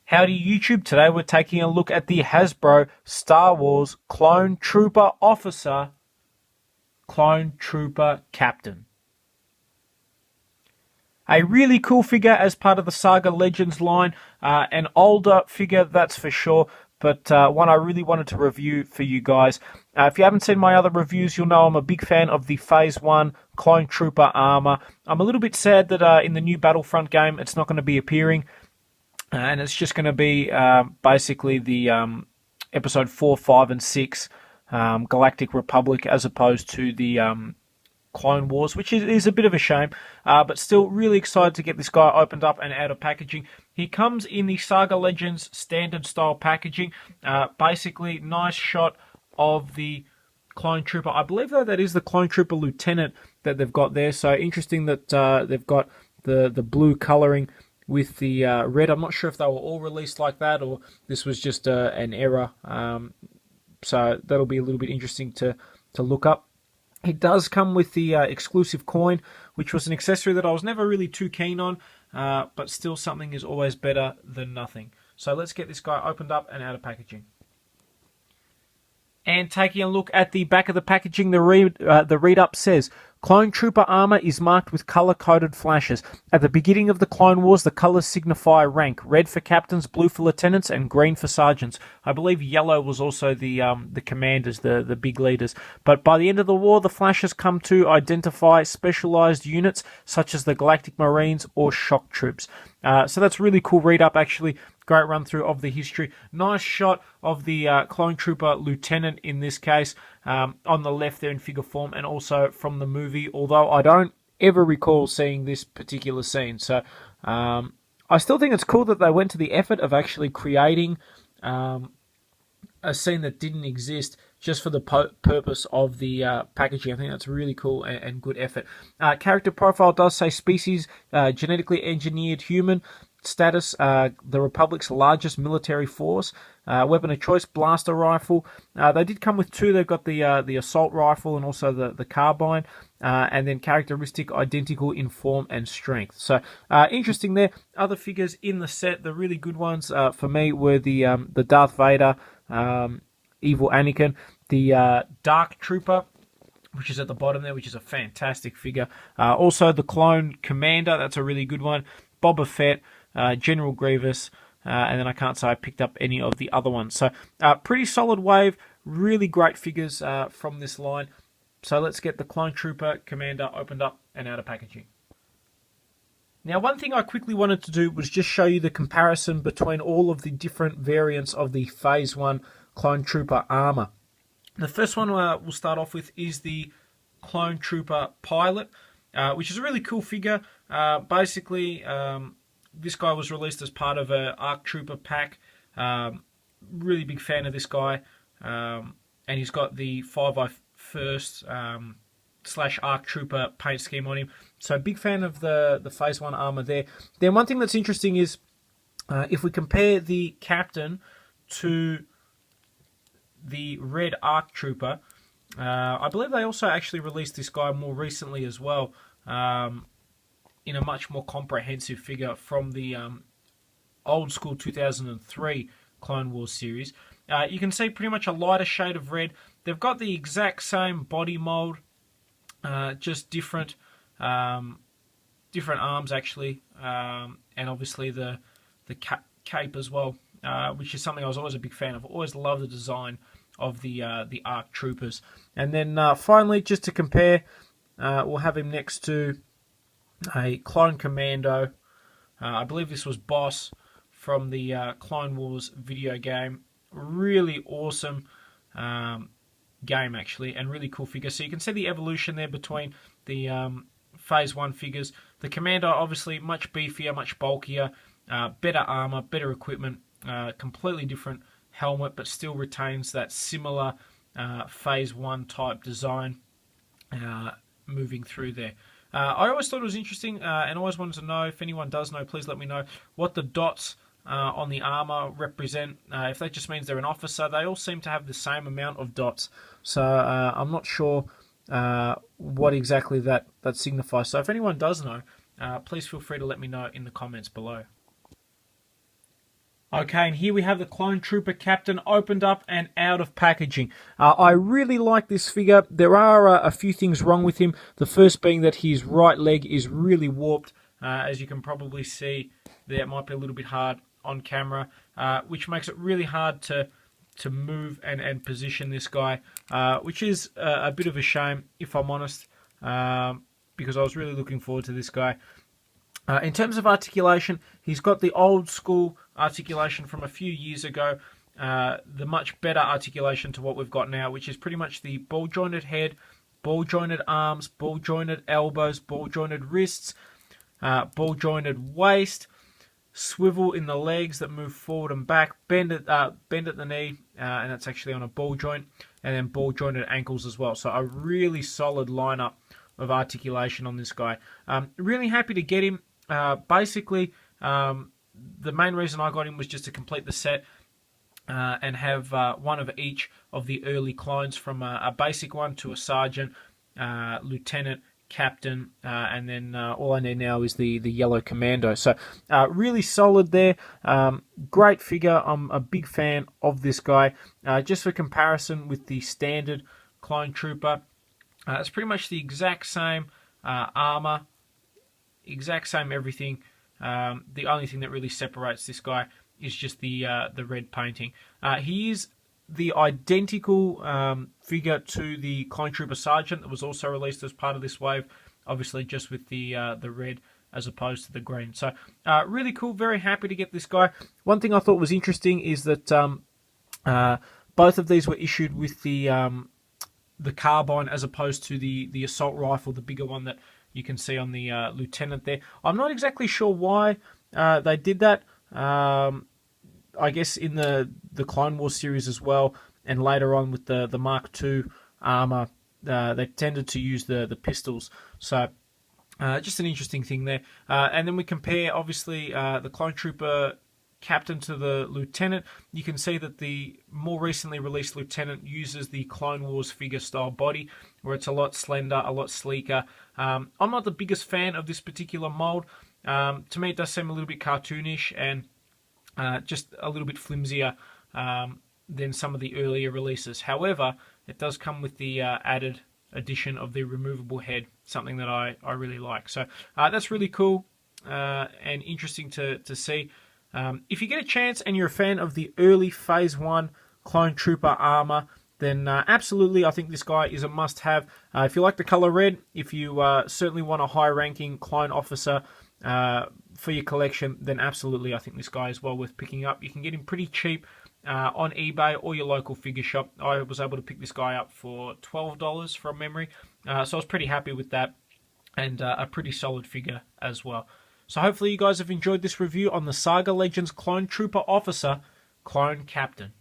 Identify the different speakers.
Speaker 1: Howdy YouTube, today we're taking a look at the Hasbro Star Wars Clone Trooper Officer, Clone Trooper Captain. A really cool figure as part of the Saga Legends line, an older figure that's for sure, but one I really wanted to review for you guys. If you haven't seen my other reviews, you'll know I'm a big fan of the Phase 1 Clone Trooper armor. I'm a little bit sad that in the new Battlefront game it's not going to be appearing. And it's just going to be basically the episode 4, 5, and 6 Galactic Republic as opposed to the Clone Wars, which is a bit of a shame. But still really excited to get this guy opened up and out of packaging. He comes in the Saga Legends standard style packaging. Basically, nice shot of the Clone Trooper. I believe, though, that is the Clone Trooper Lieutenant that they've got there. So interesting that they've got the blue colouring with the red. I'm not sure if they were all released like that or this was just an error. So that'll be a little bit interesting to look up. It does come with the exclusive coin, which was an accessory that I was never really too keen on, but still something is always better than nothing. So let's get this guy opened up and out of packaging. And taking a look at the back of the packaging, the read-up says, Clone Trooper armor is marked with color-coded flashes. At the beginning of the Clone Wars, the colors signify rank. Red for captains, blue for lieutenants, and green for sergeants. I believe yellow was also the commanders, the big leaders. But by the end of the war, the flashes come to identify specialized units, such as the Galactic Marines or shock troops. So that's really cool read-up, actually. Great run through of the history. Nice shot of the Clone Trooper Lieutenant in this case on the left there in figure form, and also from the movie, although I don't ever recall seeing this particular scene. So I still think it's cool that they went to the effort of actually creating a scene that didn't exist just for the purpose of the packaging. I think that's really cool and good effort. Character profile does say species, genetically engineered human. Status, the Republic's largest military force. Weapon of choice, blaster rifle. They did come with two. They've got the assault rifle and also the carbine. And then characteristic identical in form and strength. So interesting there. Other figures in the set, the really good ones for me were the Darth Vader, Evil Anakin, the Dark Trooper, which is at the bottom there, which is a fantastic figure. Also the Clone Commander, that's a really good one. Boba Fett, General Grievous, and then I can't say I picked up any of the other ones. So pretty solid wave, really great figures from this line. So let's get the Clone Trooper Commander opened up and out of packaging. Now, one thing I quickly wanted to do was just show you the comparison between all of the different variants of the Phase 1 Clone Trooper armor. The first one we'll start off with is the Clone Trooper Pilot, which is a really cool figure. Basically, this guy was released as part of a ARC Trooper pack. Really big fan of this guy. And he's got the 5x1st / ARC Trooper paint scheme on him. So big fan of the Phase 1 armor there. Then one thing that's interesting is if we compare the Captain to the red ARC Trooper, I believe they also actually released this guy more recently as well. In a much more comprehensive figure from the old school 2003 Clone Wars series. You can see pretty much a lighter shade of red. They've got the exact same body mold, just different arms actually, and obviously the cape as well, which is something I was always a big fan of. I always loved the design of the ARC Troopers. And then finally, just to compare, we'll have him next to a Clone Commando. I believe this was Boss from the Clone Wars video game. Really awesome game, actually, and really cool figure. So you can see the evolution there between the Phase 1 figures. The Commando, obviously, much beefier, much bulkier, better armor, better equipment, completely different helmet, but still retains that similar Phase 1 type design moving through there. I always thought it was interesting and always wanted to know, if anyone does know, please let me know, what the dots on the armor represent. If that just means they're an officer, they all seem to have the same amount of dots. So I'm not sure what exactly that signifies. So if anyone does know, please feel free to let me know in the comments below. Okay, and here we have the Clone Trooper Captain opened up and out of packaging. I really like this figure. There are a few things wrong with him. The first being that his right leg is really warped, as you can probably see there. It might be a little bit hard on camera, which makes it really hard to move and position this guy, which is a bit of a shame, if I'm honest, because I was really looking forward to this guy. In terms of articulation, he's got the old school articulation from a few years ago, the much better articulation to what we've got now, which is pretty much the ball-jointed head, ball-jointed arms, ball-jointed elbows, ball-jointed wrists, ball-jointed waist, swivel in the legs that move forward and back, bend at the knee, and that's actually on a ball joint, and then ball-jointed ankles as well. So a really solid lineup of articulation on this guy. Really happy to get him. Basically, the main reason I got him was just to complete the set and have one of each of the early clones, from a basic one to a sergeant, lieutenant, captain, and then all I need now is the yellow commando. So really solid there. Great figure. I'm a big fan of this guy. Just for comparison with the standard Clone Trooper, it's pretty much the exact same armor, exact same everything. The only thing that really separates this guy is just the red painting. He is the identical figure to the Clone Trooper Sergeant that was also released as part of this wave, obviously just with the red as opposed to the green. So really cool, very happy to get this guy. One thing I thought was interesting is that both of these were issued with the carbine as opposed to the assault rifle, the bigger one that you can see on the lieutenant there. I'm not exactly sure why they did that. I guess in the Clone Wars series as well, and later on with the Mark II armor, they tended to use the pistols. So just an interesting thing there. And then we compare, obviously, the Clone Trooper Captain to the Lieutenant. You can see that the more recently released Lieutenant uses the Clone Wars figure style body, where it's a lot slender, a lot sleeker. I'm not the biggest fan of this particular mold. To me, it does seem a little bit cartoonish and just a little bit flimsier than some of the earlier releases. However, it does come with the added addition of the removable head, something that I really like. So that's really cool and interesting to see. If you get a chance and you're a fan of the early Phase 1 Clone Trooper armor, then absolutely, I think this guy is a must-have. If you like the color red, if you certainly want a high-ranking clone officer for your collection, then absolutely, I think this guy is well worth picking up. You can get him pretty cheap on eBay or your local figure shop. I was able to pick this guy up for $12 from memory, so I was pretty happy with that, and a pretty solid figure as well. So hopefully you guys have enjoyed this review on the Saga Legends Clone Trooper Officer Clone Captain.